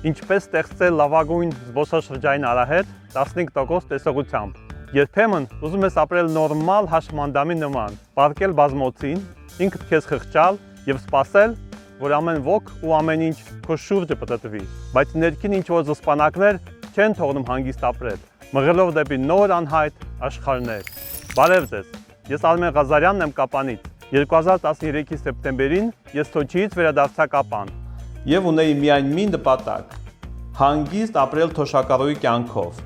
Ինչպես ստեղծել լավագույն զբոսաշրջային արահետ 15% տեսողությամբ։ Երբեմն ուզում ես ապրել նորմալ հաշմանդամի նման, պառկել բազմոցին, ինքդ քեզ խղճալ եւ սպասել, որ ամեն ոք ու ամեն ինչ քո շուրջը պտտվի, բայց ներքին ինչ-որ զսպանակներ չեն թողնում հանգիստ ապրել, մղելով դեպի նոր անհայտ աշխարհներ։ Բարև ձեզ, ես Արմեն Ղազարյանն եմ Կապանից։ 2013-ի սեպտեմբերին ես Սոչիից վերադարձա Կապան եւ ունեի միայն մի նպատակ՝ հանգիստ ապրել թոշակառուի կյանքով։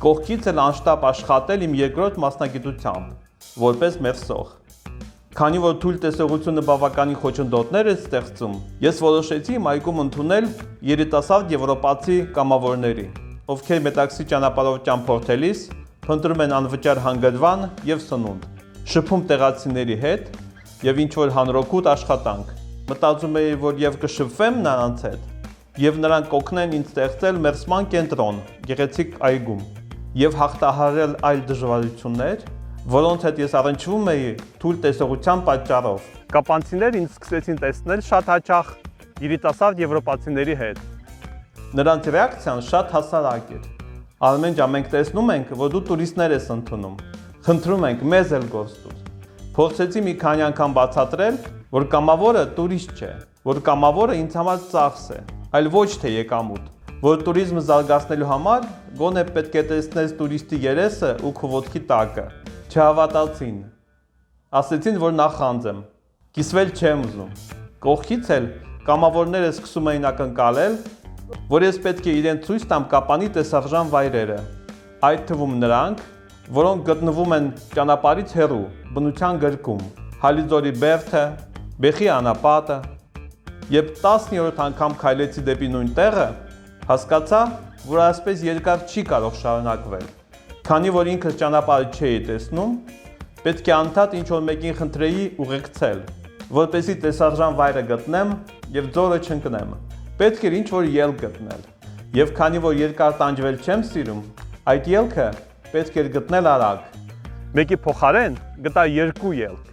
Կողքից էլ անշտապ աշխատել իմ երկրորդ մասնագիտությամբ՝ որպես մերսող։ Քանի որ թույլ տեսողությունը բավականին խոչընդոտներ է ստեղծում, ես որոշեցի իմ այգում ընդունել երիտասարդ եվրոպացի կամավորների, ովքեր Մետաքսի ճանապարհով ճամփորդելիս փնտրում են անվճար հանգրվան եւ սնունդ, շփում տեղացիների հետ եւ ինչ-որ հանրօգուտ աշխատանք։ Մտածում էի, որ եւ կշփվեմ նրանց հետ եւ նրանք կօգնեն ինձ ստեղծել մերսման կենտրոն գեղեցիկ այգում եւ հաղթահարել այլ դժվարություններ, որոնց հետ ես առնչվում էի թույլ տեսողության պատճառով։ Կապանցիները ինձ սկսեցին տեսնել շատ հաճախ երիտասարդ եվրոպացիների հետ։ Նրանց ռեակցիան շատ հասարակ էր։ Արմեն ջան, մենք տեսնում ենք, որ դու տուրիստներ ես ընդունում։ Խնդրում ենք, մեզ էլ գործ տուր։ Փորձեցի մի քանի անգամ բացատրել, որ կամավորը տուրիստ չէ, որ կամավորը ինձ համար ծախս է, այլ ոչ թե եկամուտ, որ տուրիզմը զարգացնելու համար գոնե պետք է տեսնես տուրիստի երեսը ու քո ոտքի տակը։ Չհավատացին։ Ասեցին, որ նախանձ եմ։ Կիսվել չեմ ուզում։ Կողքից էլ կամավորները սկսում էին ակնկալել, որ ես պետք է իրեն ցույց տամ Կապանի տեսարժան վայրերը, այդ թվում նրանք, որոնք գտնվում են ճանապարհից հեռու, բնության գրկում, Հալիձորի բերդը, Բեխի անապատը, երբ 10-րդ անգամ քայլեցի դեպի նույն տեղը, հասկացա, որ այսպես երկար չի կարող շարունակվել։ Քանի որ ինքս ճանապարհը չէի տեսնում, պետք է անդադ ինչ-որ մեկին խնդրեի ուղեկցել, որպեսզի տեսարժան վայրը գտնեմ եւ ձորը չընկնեմ։ Պետք էր ինչ-որ ելք գտնել։ Եվ քանի որ երկար տանջվել չեմ սիրում, այդ ելքը պետք էր գտնել արագ։ Մեկի փոխարեն գտա երկու ելք։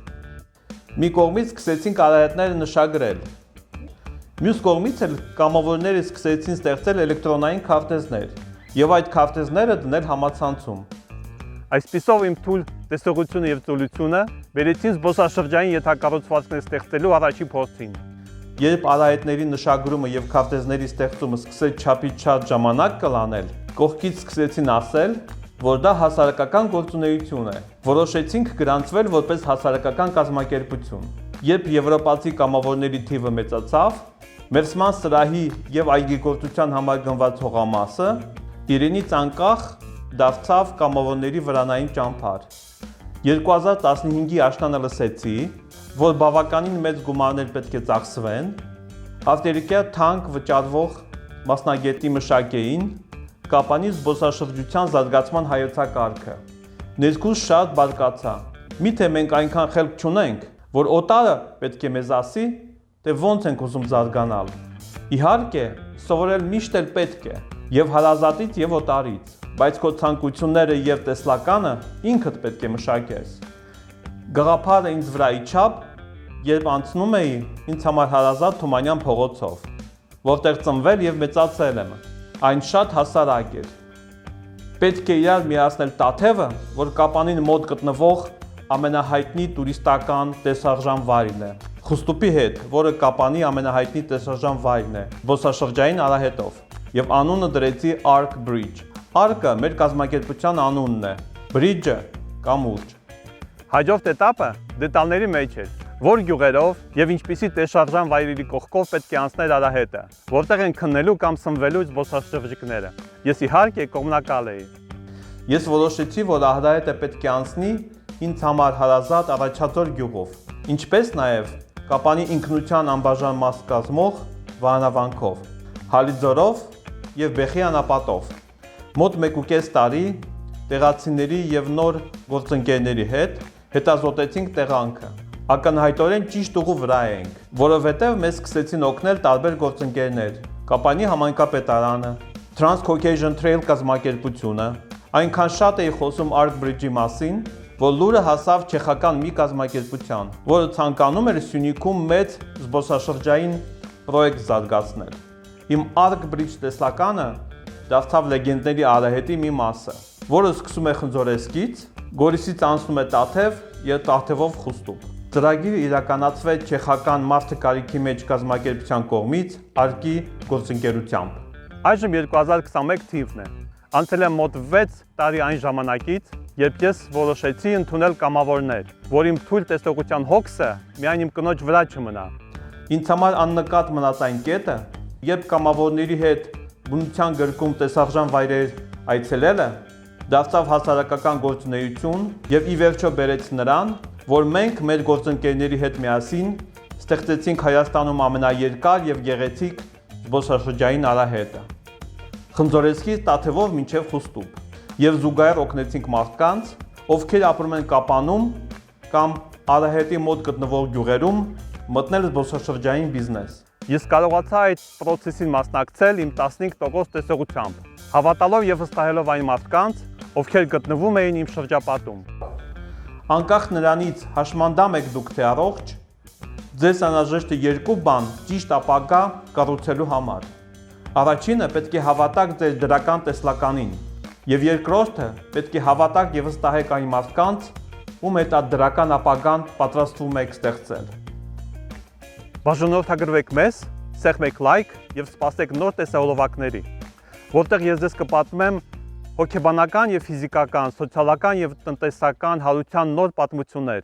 Մի կողմից սկսեցին արահետները նշագրել։ Մյուս կողմից էլ կամավորները սկսեցին ստեղծել էլեկտրոնային քարտեզներ եւ այդ քարտեզները դնել համացանցում։ Այսպիսով իմ թույլ տեսողությունը եւ ծուլությունը բերեցին զբոսաշրջային ենթակառուցվածքներ ստեղծելու առաջին փորձին։ Երբ արահետների նշագրումը եւ քարտեզների ստեղծումը սկսեց չափից շատ ժամանակ կլանել, կողքից սկսեցին ասել, որ դա հասարակական գործունեություն է։ Որոշեցինք գրանցվել որպես հասարակական կազմակերպություն։ Երբ եվրոպացի կամավորների թիվը մեծացավ, մերսման սրահի եւ այգեգործության համար գնված հողամասը իրենից անկախ դարձավ կամավորների վրանային ճամբար։ 2015-ի աշնանը լսեցի, որ բավականին մեծ գումարներ պետք է ծախսվեն, ավտերիկյա թանկ վճարվող մասնագետի մշակեին Կապանի զբոսաշրջության զարգացման հայեցակարգը։ Ներքուս շատ բարկացա։ Միթե մենք այնքան խելք չունենք, որ օտարը պետք է մեզ ասի, թե ոնց ենք ուզում զարգանալ։ Իհարկե, սովորել միշտ էլ պետք է, եւ հարազատից եւ օտարից, բայց քո ցանկությունները եւ տեսլականը ինքդ պետք է մշակես։ Գաղափարը ինձ վրա իջավ, երբ անցնում էի ինձ համար հարազատ Թումանյան փողոցով, որտեղ ծնվել եւ մեծացել եմ։ Այն շատ հասարակ էր։ Պետք է իրար միացնել Տաթևը, որ Կապանին մոտ գտնվող ամենահայտնի տուրիստական տեսարժան վայրն է, Խուստուպի հետ, որը Կապանի ամենահայտնի տեսարժան վայրն է, զբոսաշրջային արահետով, եւ անունը դրեցի Arc Bridge։ Arc-ը մեր կազմակերպության անունն է, Bridge-ը կամուրջ։ Հաջորդ էտապը դետալների մեջ էր, որ գյուղերով եւ ինչպիսի տեսարժան վայրերի կողքով պետք է անցներ արահետը, որտեղ են քննելու կամ սնվելու զբոսաշրջիկները։ Ես իհարկե կողմնակալ էի։ Ես որոշեցի, որ արահետը պետք է անցնի ինձ համար հարազատ Առաջացոր գյուղով, ինչպես նաեւ Կապանի ինքնության անբաժան մաս կազմող Վահանավանքով, Հալիձորով եւ Բեխի անապատով։ Մոտ 1.5 տարի տեղացիների եւ նոր գործընկերների հետ հետազոտեցինք տեղանքը։ Ակնհայտորեն ճիշտ ուղու վրա ենք, որովհետև մեզ սկսեցին օգնել տարբեր գործընկերներ, Կապանի համայնքապետարանը, Trans-Caucasian Trail կազմակերպությունը, այնքան շատ էի խոսում Arc Bridge-ի մասին, որ լուրը հասավ չեխական մի կազմակերպության, որը ցանկանում էր Սյունիքում մեծ զբոսաշրջային պրոյեկտ զարգացնել։ Իմ Arc Bridge տեսլականը դարձավ լեգենդների արահետի մի մասը, որը սկսում է Խնձորեսկից, Գորիսից անցնում է Տաթև եւ Տաթևով Խուստուկ։ Ծրագիրը իրականացվեց չեխական Մարդը կարիքի մեջ կազմակերպության կողմից Arc-ի գործընկերությամբ։ Այժմ 2021 թիվն է։ Անցել է մոտ 6 տարի այն ժամանակից, երբ ես որոշեցի ընդունել կամավորներ, որ իմ թույլ տեսողության հոգսը միայն իմ կնոջ վրա չմնա։ Ինձ համար աննկատ մնաց այն կետը, երբ կամավորների հետ բնության գրկում տեսարժան վայրեր այցելելը դարձավ հասարակական գործունեություն եւ ի վերջո բերեց նրան, որ մենք մեր գործընկերների հետ միասին ստեղծեցինք Հայաստանում ամենաերկար եւ գեղեցիկ զբոսաշրջային արահետը։ Խնձորեսկից Տաթևով մինչև Խուստուկ եւ զուգահեռ օգնեցինք մարդկանց, ովքեր ապրում են Կապանում կամ արահետի մոտ գտնվող գյուղերում մտնել զբոսաշրջային բիզնես։ Ես կարողացա այդ process-ին մասնակցել իմ 15% տեսողությամբ, հավատալով եւ վստահելով այն մարդկանց, ովքեր գտնվում էին իմ շրջապատում։ Անկախ նրանից հաշմանդամ եք դուք թե առողջ, ձեզ անհրաժեշտ է երկու բան ճիշտ ապագա կառուցելու համար։ Առաջինը պետք է հավատաք ձեր դրական տեսլականին, եւ երկրորդը պետք է հավատաք եւ վստահեք այն մարդկանց, ում հետ այդ դրական ապագան պատրաստվում եք ստեղծել։ Բաժանորդագրվեք մեզ, սեղմեք լայք եւ սպասեք նոր տեսահոլովակների, որտեղ ես ձեզ կպատմեմ հոգեբանական եւ ֆիզիկական, սոցիալական եւ տնտեսական հարության նոր պատմություններ։